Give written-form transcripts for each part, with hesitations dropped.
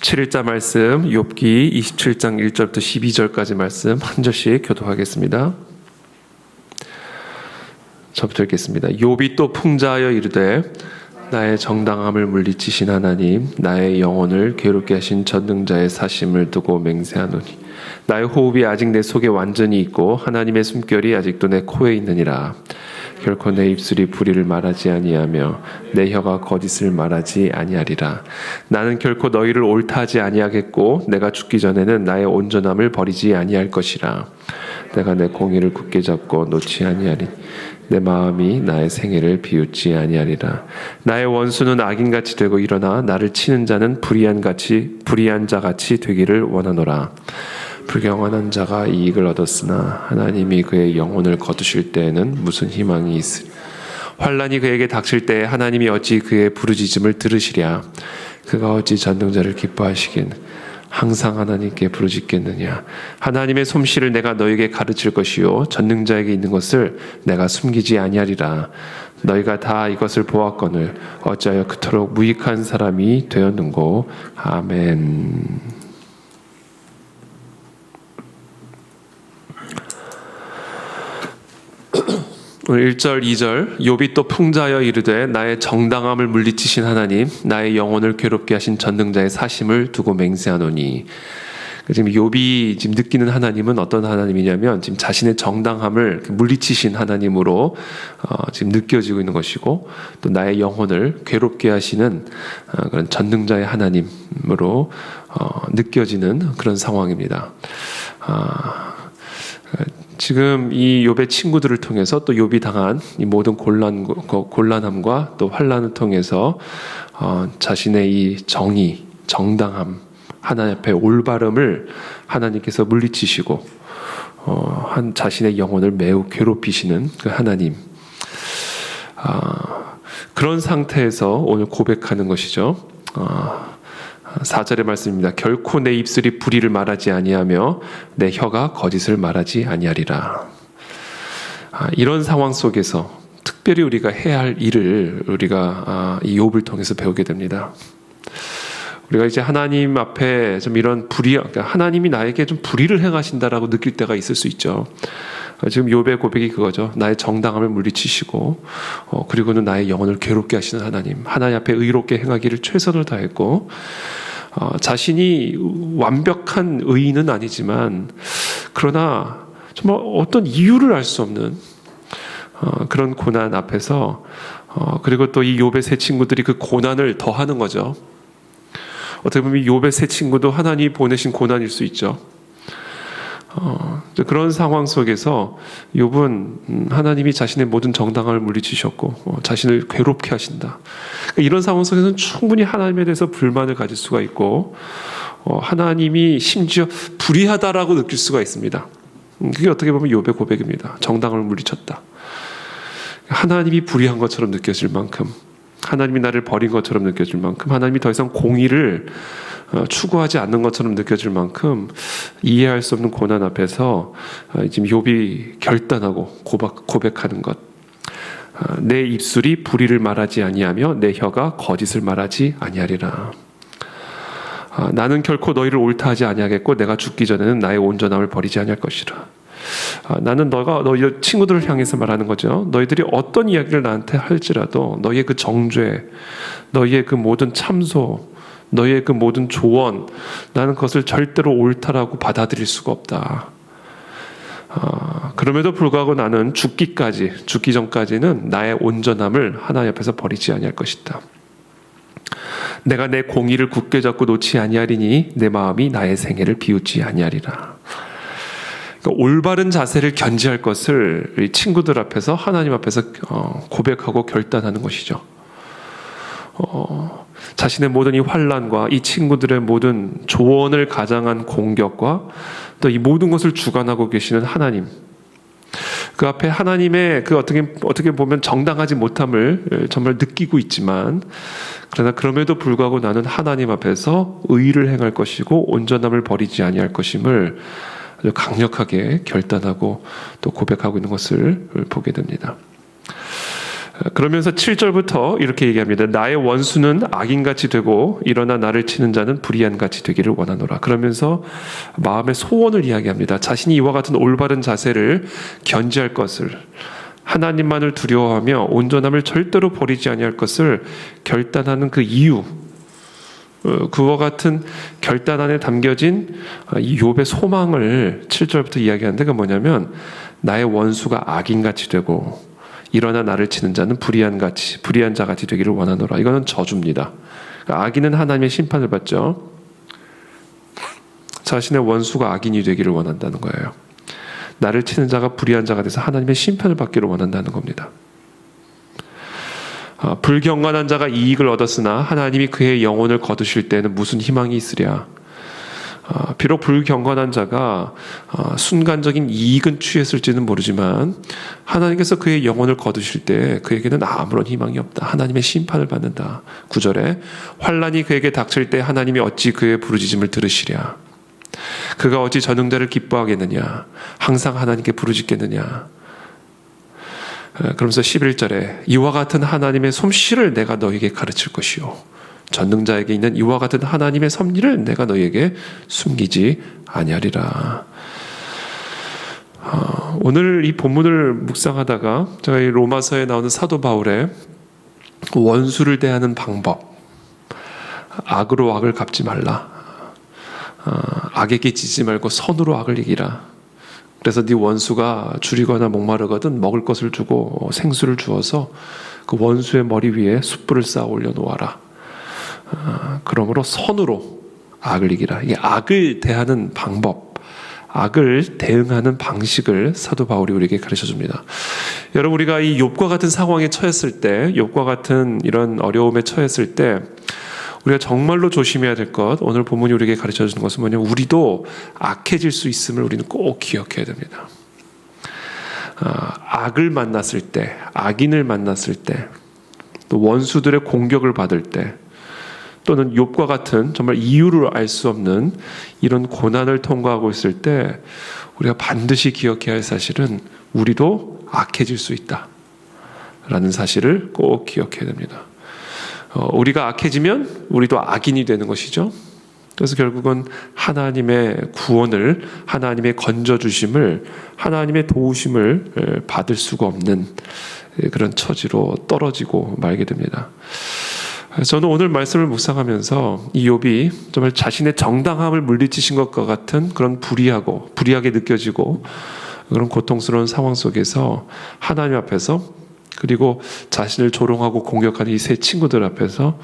7일자 말씀 욥기 27장 1절부터 12절까지 말씀 한 절씩 교독하겠습니다. 저부터 읽겠습니다. 욥이 또 풍자하여 이르되 나의 정당함을 물리치신 하나님, 나의 영혼을 괴롭게 하신 전능자의 사심을 두고 맹세하노니 나의 호흡이 아직 내 속에 완전히 있고 하나님의 숨결이 아직도 내 코에 있느니라. 결코 내 입술이 불의를 말하지 아니하며 내 혀가 거짓을 말하지 아니하리라. 나는 결코 너희를 옳다하지 아니하겠고 내가 죽기 전에는 나의 온전함을 버리지 아니할 것이라. 내가 내 공의를 굳게 잡고 놓지 아니하리. 내 마음이 나의 생애를 비웃지 아니하리라. 나의 원수는 악인같이 되고 일어나 나를 치는 자는 불의한 자같이 되기를 원하노라. 불경건한 자가 이익을 얻었으나 하나님이 그의 영혼을 거두실 때에는 무슨 희망이 있으리. 환난이 그에게 닥칠 때에 하나님이 어찌 그의 부르짖음을 들으시랴. 그가 어찌 전능자를 기뻐하시긴 항상 하나님께 부르짖겠느냐. 하나님의 솜씨를 내가 너에게 가르칠 것이요 전능자에게 있는 것을 내가 숨기지 아니하리라. 너희가 다 이것을 보았거늘 어찌하여 그토록 무익한 사람이 되었는고. 아멘. 오늘 1절, 2절 욥이 또 풍자하여 이르되 나의 정당함을 물리치신 하나님, 나의 영혼을 괴롭게 하신 전능자의 사심을 두고 맹세하노니. 지금 욥이 지금 느끼는 하나님은 어떤 하나님이냐면 지금 자신의 정당함을 물리치신 하나님으로 지금 느껴지고 있는 것이고, 또 나의 영혼을 괴롭게 하시는 그런 전능자의 하나님으로 느껴지는 그런 상황입니다. 지금 이 욥의 친구들을 통해서 또 욥이 당한 이 모든 곤란함과 또 환난을 통해서 자신의 이 정의, 정당함, 하나님 앞에 올바름을 하나님께서 물리치시고 자신의 영혼을 매우 괴롭히시는 그 하나님, 그런 상태에서 오늘 고백하는 것이죠. 4절의 말씀입니다. 결코 내 입술이 불의를 말하지 아니하며 내 혀가 거짓을 말하지 아니하리라. 이런 상황 속에서 특별히 우리가 해야 할 일을 우리가 이 욥을 통해서 배우게 됩니다. 우리가 이제 하나님 앞에 좀 이런 그러니까 하나님이 나에게 좀 불의를 행하신다라고 느낄 때가 있을 수 있죠. 지금 욥의 고백이 그거죠. 나의 정당함을 물리치시고 그리고는 나의 영혼을 괴롭게 하시는 하나님 앞에 의롭게 행하기를 최선을 다했고, 자신이 완벽한 의인은 아니지만 그러나 정말 어떤 이유를 알 수 없는 그런 고난 앞에서 그리고 또 이 욥의 세 친구들이 그 고난을 더하는 거죠. 어떻게 보면 욥의 세 친구도 하나님이 보내신 고난일 수 있죠. 그런 상황 속에서 욥은 하나님이 자신의 모든 정당함을 물리치셨고 자신을 괴롭게 하신다. 이런 상황 속에서는 충분히 하나님에 대해서 불만을 가질 수가 있고 하나님이 심지어 불의하다라고 느낄 수가 있습니다. 그게 어떻게 보면 욥의 고백입니다. 정당함을 물리쳤다. 하나님이 불의한 것처럼 느껴질 만큼, 하나님이 나를 버린 것처럼 느껴질 만큼, 하나님이 더 이상 공의를 추구하지 않는 것처럼 느껴질 만큼 이해할 수 없는 고난 앞에서 지금 욥이 결단하고 고백하는 것. 내 입술이 불의를 말하지 아니하며 내 혀가 거짓을 말하지 아니하리라. 나는 결코 너희를 옳다하지 아니하겠고 내가 죽기 전에는 나의 온전함을 버리지 아니할 것이라. 나는 너희 친구들을 향해서 말하는 거죠. 너희들이 어떤 이야기를 나한테 할지라도 너희의 그 정죄, 너희의 그 모든 참소, 너희의 그 모든 조언, 나는 그것을 절대로 옳다라고 받아들일 수가 없다. 그럼에도 불구하고 나는 죽기 전까지는 나의 온전함을 하나님 앞에서 버리지 아니할 것이다. 내가 내 공의를 굳게 잡고 놓지 아니하리니 내 마음이 나의 생애를 비웃지 아니하리라. 그러니까 올바른 자세를 견지할 것을 친구들 앞에서 하나님 앞에서 고백하고 결단하는 것이죠. 자신의 모든 이 환난과 이 친구들의 모든 조언을 가장한 공격과 또 이 모든 것을 주관하고 계시는 하나님, 그 앞에 하나님의 그 어떻게 보면 정당하지 못함을 정말 느끼고 있지만, 그러나 그럼에도 불구하고 나는 하나님 앞에서 의를 행할 것이고 온전함을 버리지 아니할 것임을 아주 강력하게 결단하고 또 고백하고 있는 것을 보게 됩니다. 그러면서 7절부터 이렇게 얘기합니다. 나의 원수는 악인같이 되고 일어나 나를 치는 자는 불의한같이 되기를 원하노라. 그러면서 마음의 소원을 이야기합니다. 자신이 이와 같은 올바른 자세를 견지할 것을, 하나님만을 두려워하며 온전함을 절대로 버리지 아니할 것을 결단하는 그 이유, 그와 같은 결단 안에 담겨진 이 욥의 소망을 7절부터 이야기하는데, 그게 뭐냐면 나의 원수가 악인같이 되고 일어나 나를 치는 자는 불의한 자같이 되기를 원하노라. 이거는 저주입니다. 그러니까 악인은 하나님의 심판을 받죠. 자신의 원수가 악인이 되기를 원한다는 거예요. 나를 치는 자가 불의한 자가 돼서 하나님의 심판을 받기를 원한다는 겁니다. 불경건한 자가 이익을 얻었으나 하나님이 그의 영혼을 거두실 때는 무슨 희망이 있으랴. 비록 불경건한 자가 순간적인 이익은 취했을지는 모르지만 하나님께서 그의 영혼을 거두실 때 그에게는 아무런 희망이 없다. 하나님의 심판을 받는다. 9절에 환난이 그에게 닥칠 때 하나님이 어찌 그의 부르짖음을 들으시랴. 그가 어찌 전능자를 기뻐하겠느냐. 항상 하나님께 부르짖겠느냐. 그러면서 11절에 이와 같은 하나님의 솜씨를 내가 너에게 가르칠 것이요 전능자에게 있는 이와 같은 하나님의 섭리를 내가 너에게 숨기지 아니하리라. 오늘 이 본문을 묵상하다가 제가 이 로마서에 나오는 사도 바울의 원수를 대하는 방법, 악으로 악을 갚지 말라, 악에게 지지 말고 선으로 악을 이기라. 그래서 네 원수가 줄이거나 목마르거든 먹을 것을 주고 생수를 주어서 그 원수의 머리 위에 숯불을 쌓아 올려놓아라. 그러므로 선으로 악을 이기라. 이게 악을 대하는 방법, 악을 대응하는 방식을 사도 바울이 우리에게 가르쳐줍니다. 여러분, 우리가 이 욥과 같은 상황에 처했을 때, 욥과 같은 이런 어려움에 처했을 때 우리가 정말로 조심해야 될 것, 오늘 본문이 우리에게 가르쳐주는 것은 뭐냐면 우리도 악해질 수 있음을 우리는 꼭 기억해야 됩니다. 악을 만났을 때, 악인을 만났을 때, 또 원수들의 공격을 받을 때, 또는 욥과 같은 정말 이유를 알 수 없는 이런 고난을 통과하고 있을 때 우리가 반드시 기억해야 할 사실은 우리도 악해질 수 있다라는 사실을 꼭 기억해야 됩니다. 우리가 악해지면 우리도 악인이 되는 것이죠. 그래서 결국은 하나님의 구원을, 하나님의 건져주심을, 하나님의 도우심을 받을 수가 없는 그런 처지로 떨어지고 말게 됩니다. 저는 오늘 말씀을 묵상하면서 이 욥이 정말 자신의 정당함을 물리치신 것과 같은 그런 불의하게 느껴지고 그런 고통스러운 상황 속에서 하나님 앞에서, 그리고 자신을 조롱하고 공격하는 이 세 친구들 앞에서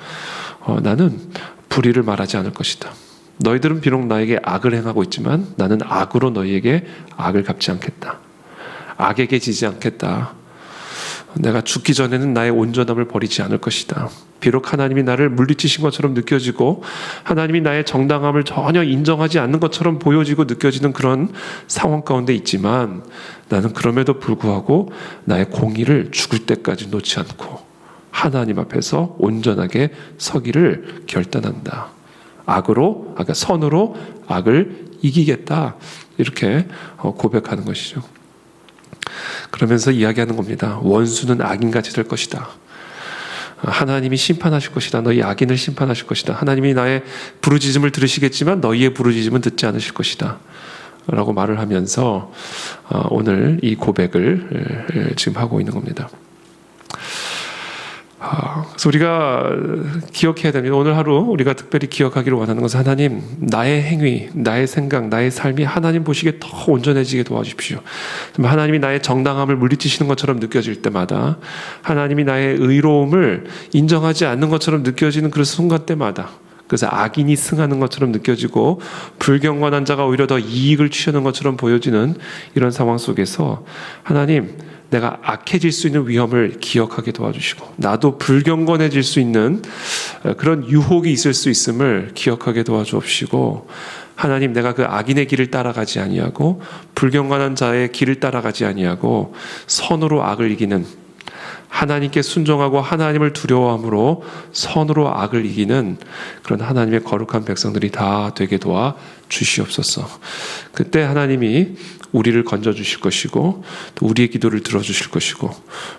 나는 불의를 말하지 않을 것이다. 너희들은 비록 나에게 악을 행하고 있지만 나는 악으로 너희에게 악을 갚지 않겠다. 악에게 지지 않겠다. 내가 죽기 전에는 나의 온전함을 버리지 않을 것이다. 비록 하나님이 나를 물리치신 것처럼 느껴지고 하나님이 나의 정당함을 전혀 인정하지 않는 것처럼 보여지고 느껴지는 그런 상황 가운데 있지만 나는 그럼에도 불구하고 나의 공의를 죽을 때까지 놓지 않고 하나님 앞에서 온전하게 서기를 결단한다. 선으로 악을 이기겠다. 이렇게 고백하는 것이죠. 그러면서 이야기하는 겁니다. 원수는 악인같이 될 것이다. 하나님이 심판하실 것이다. 너희 악인을 심판하실 것이다. 하나님이 나의 부르짖음을 들으시겠지만 너희의 부르짖음은 듣지 않으실 것이다. 라고 말을 하면서 오늘 이 고백을 지금 하고 있는 겁니다. 그래서 우리가 기억해야 됩니다. 오늘 하루 우리가 특별히 기억하기를 원하는 것은 하나님, 나의 행위, 나의 생각, 나의 삶이 하나님 보시기에 더 온전해지게 도와주십시오. 하나님이 나의 정당함을 물리치시는 것처럼 느껴질 때마다, 하나님이 나의 의로움을 인정하지 않는 것처럼 느껴지는 그 순간 때마다, 그래서 악인이 승하는 것처럼 느껴지고 불경건한 자가 오히려 더 이익을 취하는 것처럼 보여지는 이런 상황 속에서 하나님, 내가 악해질 수 있는 위험을 기억하게 도와주시고 나도 불경건해질 수 있는 그런 유혹이 있을 수 있음을 기억하게 도와주옵시고, 하나님, 내가 그 악인의 길을 따라가지 아니하고 불경건한 자의 길을 따라가지 아니하고 선으로 악을 이기는 하나님께 순종하고 하나님을 두려워함으로 선으로 악을 이기는 그런 하나님의 거룩한 백성들이 다 되게 도와 주시옵소서. 그때 하나님이 우리를 건져주실 것이고 또 우리의 기도를 들어주실 것이고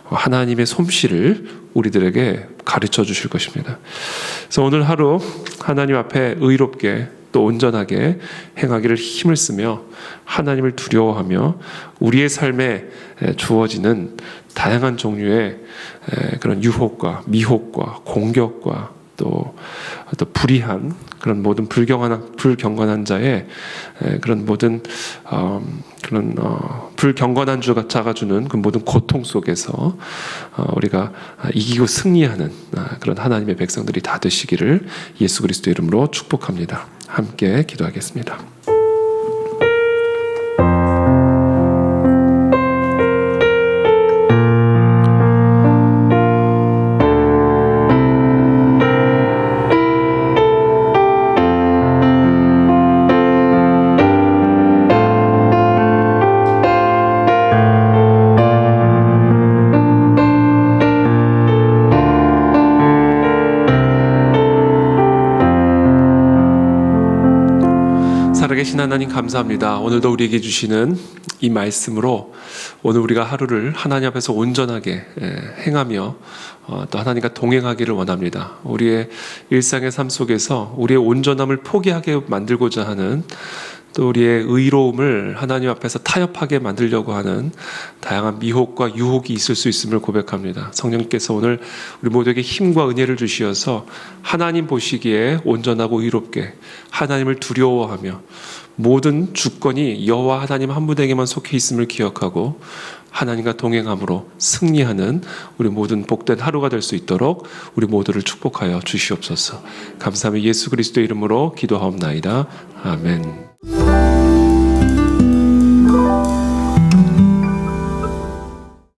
하나님의 솜씨를 우리들에게 가르쳐 주실 것입니다. 그래서 오늘 하루 하나님 앞에 의롭게 또 온전하게 행하기를 힘을 쓰며 하나님을 두려워하며 우리의 삶에 주어지는 다양한 종류의 그런 유혹과 미혹과 공격과 또 불의한 그런 모든 불경건한 자의 그런 모든 그런 불경건한 자가 주는 그 모든 고통 속에서 우리가 이기고 승리하는 그런 하나님의 백성들이 다 되시기를 예수 그리스도 이름으로 축복합니다. 함께 기도하겠습니다. 살아계신 하나님 감사합니다. 오늘도 우리에게 주시는 이 말씀으로 오늘 우리가 하루를 하나님 앞에서 온전하게 행하며 또 하나님과 동행하기를 원합니다. 우리의 일상의 삶 속에서 우리의 온전함을 포기하게 만들고자 하는 또 우리의 의로움을 하나님 앞에서 타협하게 만들려고 하는 다양한 미혹과 유혹이 있을 수 있음을 고백합니다. 성령께서 오늘 우리 모두에게 힘과 은혜를 주시어서 하나님 보시기에 온전하고 의롭게 하나님을 두려워하며 모든 주권이 여호와 하나님 한 분에게만 속해 있음을 기억하고 하나님과 동행함으로 승리하는 우리 모든 복된 하루가 될 수 있도록 우리 모두를 축복하여 주시옵소서. 감사하며 예수 그리스도의 이름으로 기도하옵나이다. 아멘.